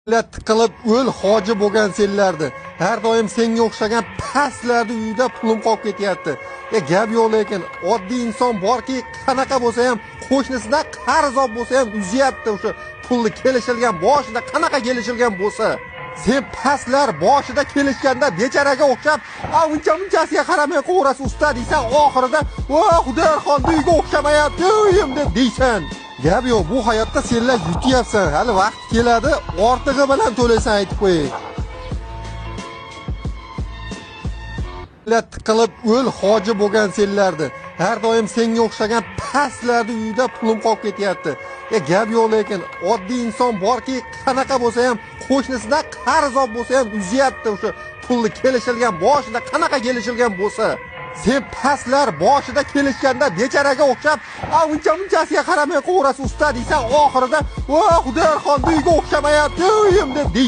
Tiqilib o'l hoji bo'lgan senlardi. Har doim senga o'xshagan paslardi uyda pulim qolib ketyapti. Gap yo'q, lekin oddiy inson borki, qanaqa bo'lsa ham qo'shnisidan qarz olib bo'lsa ham uzyapti o'sha pulni kelishilgan boshida qanaqa kelishilgan bo'lsa. Sen paslar boshida kelishganda becharaga o'xshab, uncha-munchasiga qaramay qo'rasi usta deysan, oxirida "Voh, Xudoyorxon uyga o'xshamayapti uyim" deb deysan. Gap yo'q, bu hayotda senlar yutyapsan. Hali vaqt keladi, ortig'i bilan to'laysan, aytib qo'ying. Tiqilib o'l hoji bo'lgan senlardi. Har doim senga o'xshagan paslardi uyda pulim qolib ketyapti. Gap yo'q, lekin oddiy inson borki, qanaqa bo'lsa ham qo'shnisidan qarz olib bo'lsa ham uzyapti o'sha pulni kelishilgan boshida qanaqa kelishilgan bo'lsa. Sen paslar boshida kelishganda becharaga o'xshab, uncha-munchasiga qaramay qo'rasi usta deysan, oxirida "Voh, Xudoyorxon uyga o'xshamayapti uyim" deb deysan.